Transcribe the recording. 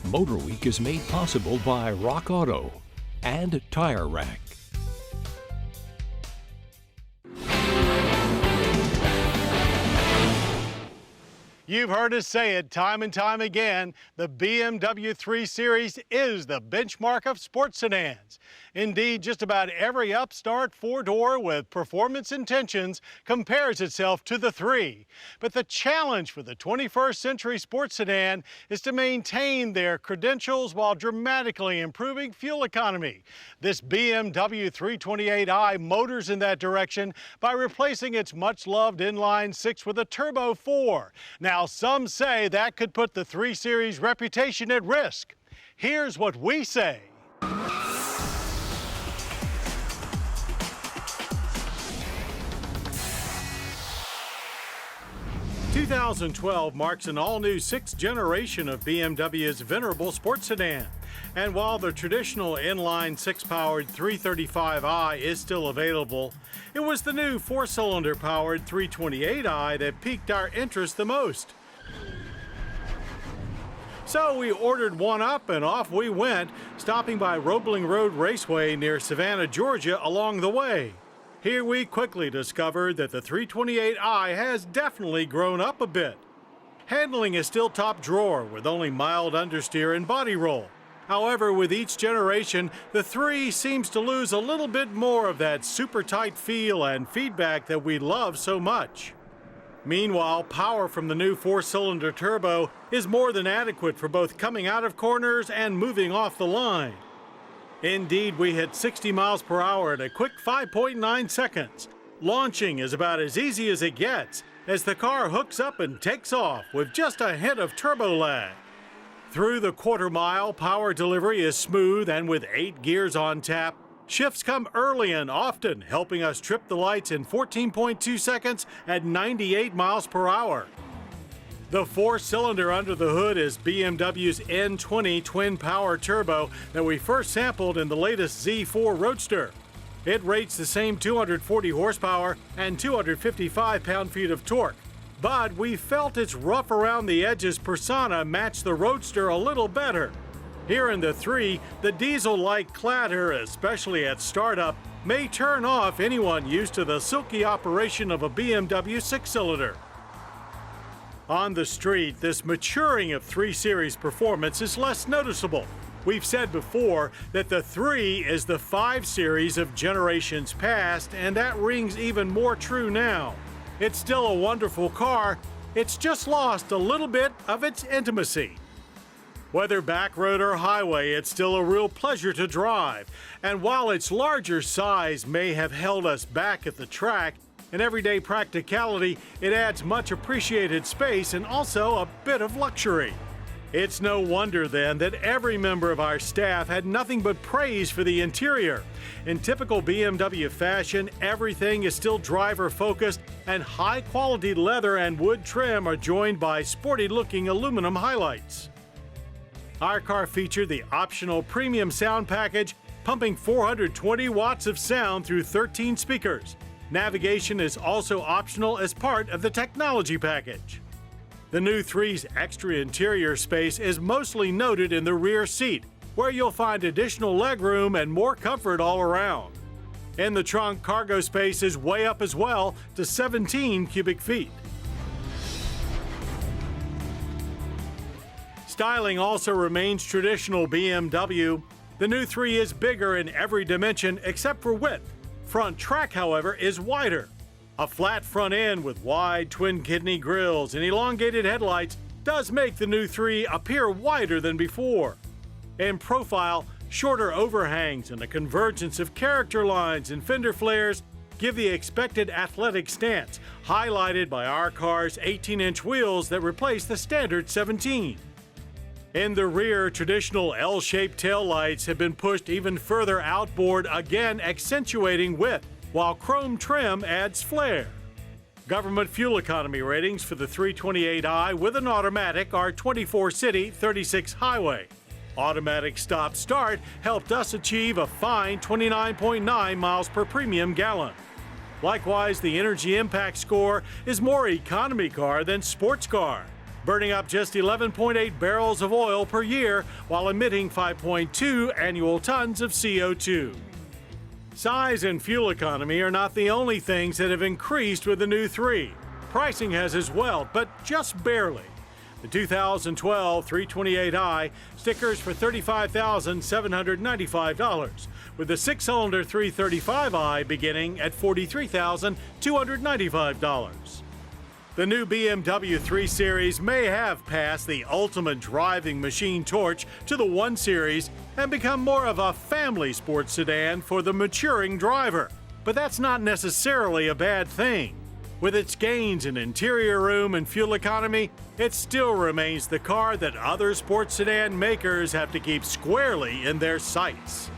Motor Week is made possible by Rock Auto and Tire Rack. You've heard us say it time and time again, the BMW 3 Series is the benchmark of sports sedans. Indeed, just about every upstart four-door with performance intentions compares itself to the 3. But the challenge for the 21st century sports sedan is to maintain their credentials while dramatically improving fuel economy. This BMW 328i motors in that direction by replacing its much-loved inline-6 with a turbo 4. Now, some say that could put the 3 Series reputation at risk. Here's what we say. "2012 marks an all-new 6th generation of BMW's venerable sports sedan. And while the traditional inline 6-powered 335i is still available, it was the new 4-cylinder powered 328i that piqued our interest the most. So we ordered one up and off we went, stopping by Roebling Road Raceway near Savannah, Georgia along the way. Here we quickly discovered that the 328i has definitely grown up a bit. Handling is still top drawer with only mild understeer and body roll. However, with each generation, the 3 seems to lose a little bit more of that super tight feel and feedback that we love so much. Meanwhile, power from the new 4-cylinder turbo is more than adequate for both coming out of corners and moving off the line. Indeed, we hit 60 miles per hour at a quick 5.9 seconds. Launching is about as easy as it gets, as the car hooks up and takes off with just a hint of turbo lag. Through the quarter-mile, power delivery is smooth, and with 8 gears on tap, shifts come early and often, helping us trip the lights in 14.2 seconds at 98 miles per hour. The 4-cylinder under the hood is BMW's N20 twin-power turbo that we first sampled in the latest Z4 Roadster. It rates the same 240 horsepower and 255 pound-feet of torque. But we felt its rough around the edges persona matched the Roadster a little better. Here in the 3, the diesel-like clatter, especially at startup, may turn off anyone used to the silky operation of a BMW 6-cylinder. On the street, this maturing of 3 Series performance is less noticeable. We've said before that the 3 is the 5 Series of generations past, and that rings even more true now. It's still a wonderful car, it's just lost a little bit of its intimacy. Whether back road or highway, it's still a real pleasure to drive. And while its larger size may have held us back at the track, in everyday practicality, it adds much appreciated space and also a bit of luxury. It's no wonder then that every member of our staff had nothing but praise for the interior. In typical BMW fashion, everything is still driver-focused, and high-quality leather and wood trim are joined by sporty-looking aluminum highlights. Our car featured the optional premium sound package, pumping 420 watts of sound through 13 speakers. Navigation is also optional as part of the technology package. The new 3's extra interior space is mostly noted in the rear seat, where you'll find additional legroom and more comfort all around. In the trunk, cargo space is way up as well to 17 cubic feet. Styling also remains traditional BMW. The new 3 is bigger in every dimension except for width. Front track, however, is wider. A flat front end with wide twin-kidney grills and elongated headlights does make the new 3 appear wider than before. In profile, shorter overhangs and a convergence of character lines and fender flares give the expected athletic stance, highlighted by our car's 18-inch wheels that replace the standard 17. In the rear, traditional L-shaped taillights have been pushed even further outboard, again accentuating width, while chrome trim adds flair. Government fuel economy ratings for the 328i with an automatic are 24 city, 36 highway. Automatic stop-start helped us achieve a fine 29.9 miles per premium gallon. Likewise, the energy impact score is more economy car than sports car. burning up just 11.8 barrels of oil per year while emitting 5.2 annual tons of CO2. Size and fuel economy are not the only things that have increased with the new 3. Pricing has as well, but just barely. The 2012 328i stickers for $35,795, with the 6-cylinder 335i beginning at $43,295. The new BMW 3 Series may have passed the ultimate driving machine torch to the 1 Series and become more of a family sports sedan for the maturing driver. But that's not necessarily a bad thing. With its gains in interior room and fuel economy, it still remains the car that other sports sedan makers have to keep squarely in their sights.